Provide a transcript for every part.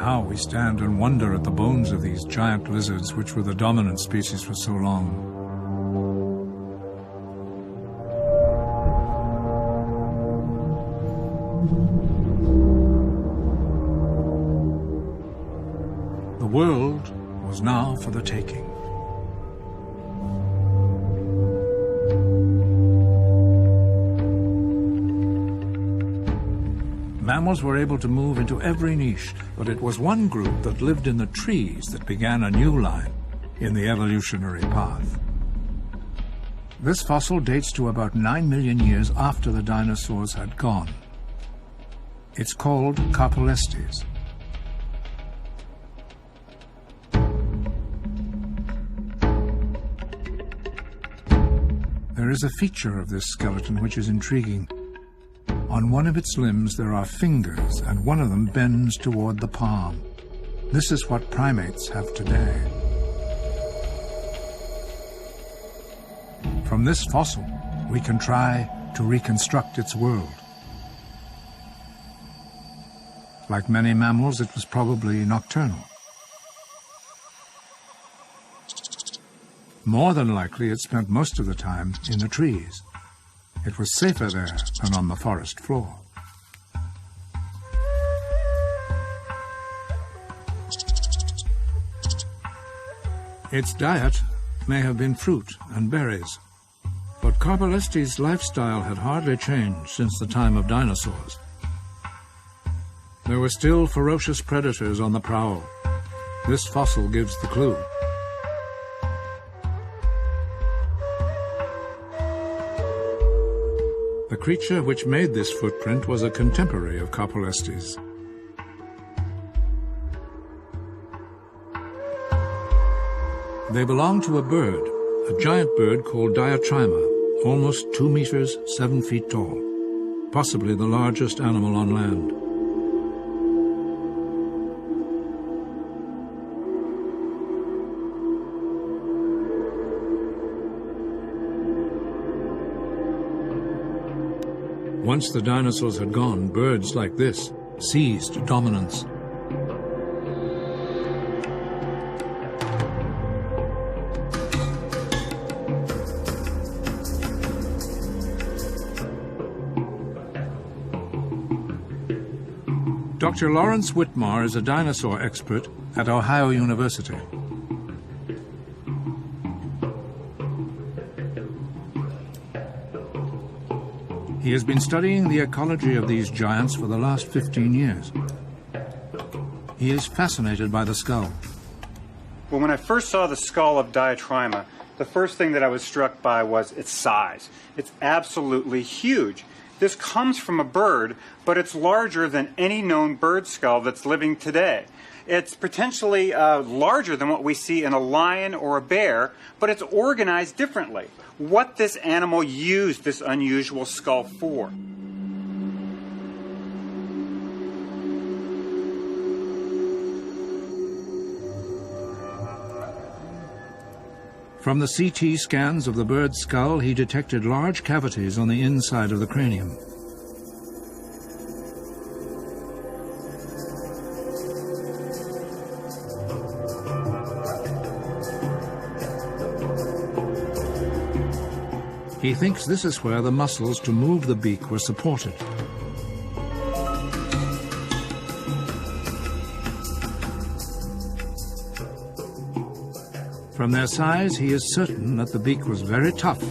Now we stand and wonder at the bones of these giant lizards, which were the dominant species for so long. The world was now for the taking. Mammals were able to move into every niche, but it was one group that lived in the trees that began a new line in the evolutionary path. This fossil dates to about 9 million years after the dinosaurs had gone. It's called Carpolestes. There is a feature of this skeleton which is intriguing. On one of its limbs there are fingers, and one of them bends toward the palm. This is what primates have today. From this fossil, we can try to reconstruct its world. Like many mammals, it was probably nocturnal. More than likely, it spent most of the time in the trees. It was safer there than on the forest floor. Its diet may have been fruit and berries, but Carpolestes' lifestyle had hardly changed since the time of dinosaurs. There were still ferocious predators on the prowl. This fossil gives the clue. The creature which made this footprint was a contemporary of Carpolestes. They belong to a bird, a giant bird called Diatryma, almost 2 meters, 7 feet tall, possibly the largest animal on land. Once the dinosaurs had gone, birds like this seized dominance. Dr. Lawrence Whitmore is a dinosaur expert at Ohio University. He has been studying the ecology of these giants for the last 15 years. He is fascinated by the skull. Well, when I first saw the skull of Diatryma, the first thing that I was struck by was its size. It's absolutely huge. This comes from a bird, but it's larger than any known bird skull that's living today. It's potentially larger than what we see in a lion or a bear, but it's organized differently. What this animal used this unusual skull for. From the CT scans of the bird's skull, he detected large cavities on the inside of the cranium. He thinks this is where the muscles to move the beak were supported. From their size, he is certain that the beak was very tough,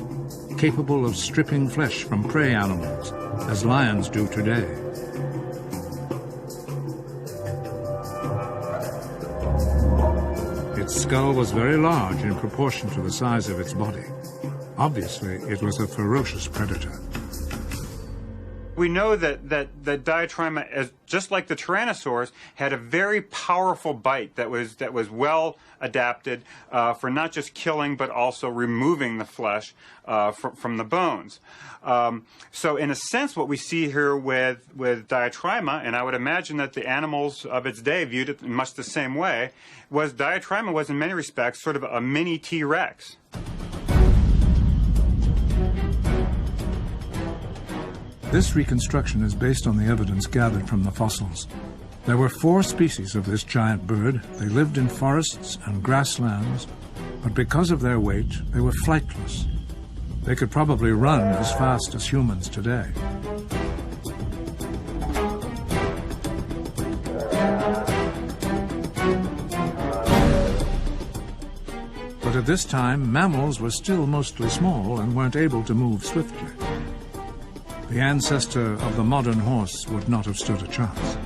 capable of stripping flesh from prey animals, as lions do today. Its skull was very large in proportion to the size of its body. Obviously, it was a ferocious predator. We know that Diatryma, just like the Tyrannosaurs, had a very powerful bite that was well adapted for not just killing but also removing the flesh from the bones. So in a sense, what we see here with Diatryma, and I would imagine that the animals of its day viewed it in much the same way, was Diatryma was in many respects sort of a mini T-Rex. This reconstruction is based on the evidence gathered from the fossils. There were 4 species of this giant bird. They lived in forests and grasslands, but because of their weight, they were flightless. They could probably run as fast as humans today. But at this time, mammals were still mostly small and weren't able to move swiftly. The ancestor of the modern horse would not have stood a chance.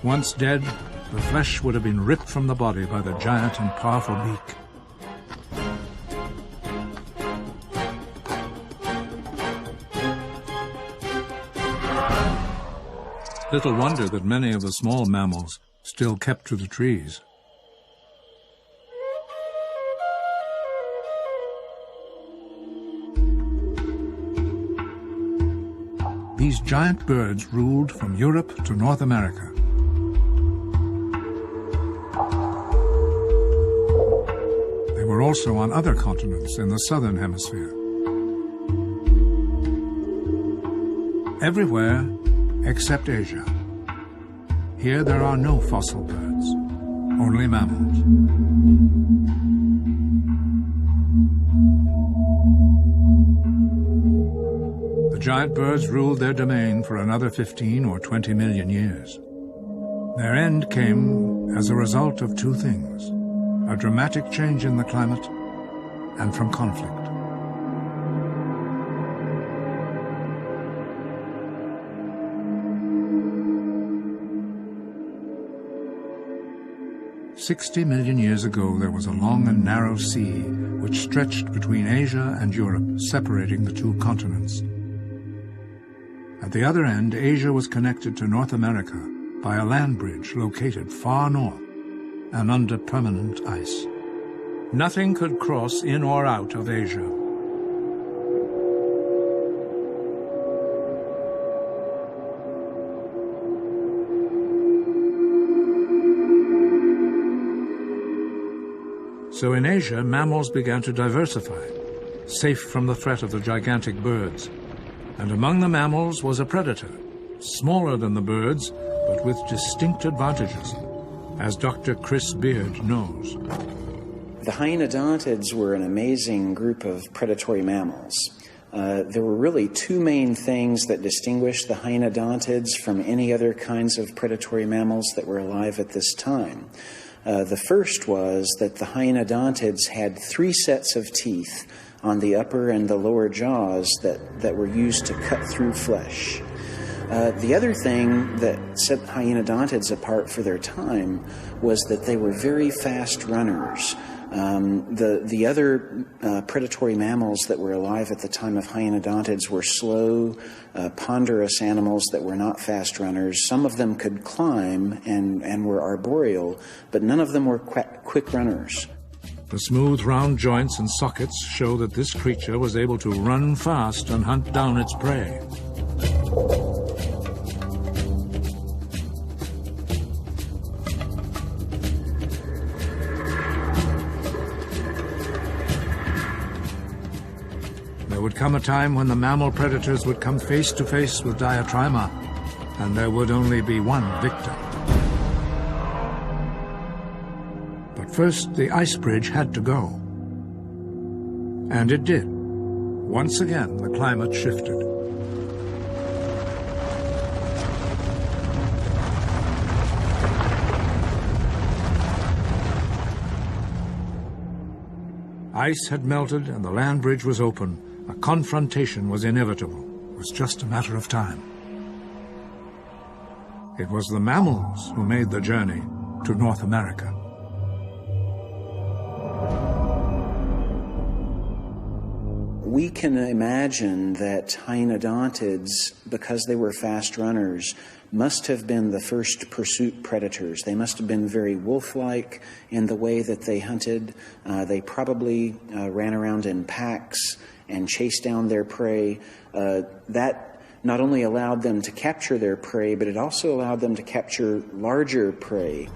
Once dead, the flesh would have been ripped from the body by the giant and powerful beak. Little wonder that many of the small mammals still kept to the trees. These giant birds ruled from Europe to North America. They were also on other continents in the southern hemisphere. Everywhere except Asia. Here there are no fossil birds, only mammals. The giant birds ruled their domain for another 15 or 20 million years. Their end came as a result of 2 things: a dramatic change in the climate and from conflict. "60 million years ago, there was a long and narrow sea which stretched between Asia and Europe, separating the 2 continents. At the other end, Asia was connected to North America by a land bridge located far north and under permanent ice. Nothing could cross in or out of Asia. So in Asia, mammals began to diversify, safe from the threat of the gigantic birds. And among the mammals was a predator, smaller than the birds, but with distinct advantages, as Dr. Chris Beard knows. The hyenodontids were an amazing group of predatory mammals. There were really 2 main things that distinguished the hyenodontids from any other kinds of predatory mammals that were alive at this time. The first was that the hyenodontids had 3 sets of teeth on the upper and the lower jaws that were used to cut through flesh. The other thing that set hyenodontids apart for their time was that they were very fast runners. The other predatory mammals that were alive at the time of hyenodontids were slow, ponderous animals that were not fast runners. Some of them could climb and were arboreal, but none of them were quick runners. The smooth, round joints and sockets show that this creature was able to run fast and hunt down its prey. There would come a time when the mammal predators would come face to face with diatryma, and there would only be one victim. But first, the ice bridge had to go. And it did. Once again, the climate shifted. Ice had melted and the land bridge was open. A confrontation was inevitable. It was just a matter of time. It was the mammals who made the journey to North America. We can imagine that hyenodontids, because they were fast runners, must have been the first pursuit predators. They must have been very wolf-like in the way that they hunted. They probably ran around in packs and chased down their prey. That not only allowed them to capture their prey, but it also allowed them to capture larger prey.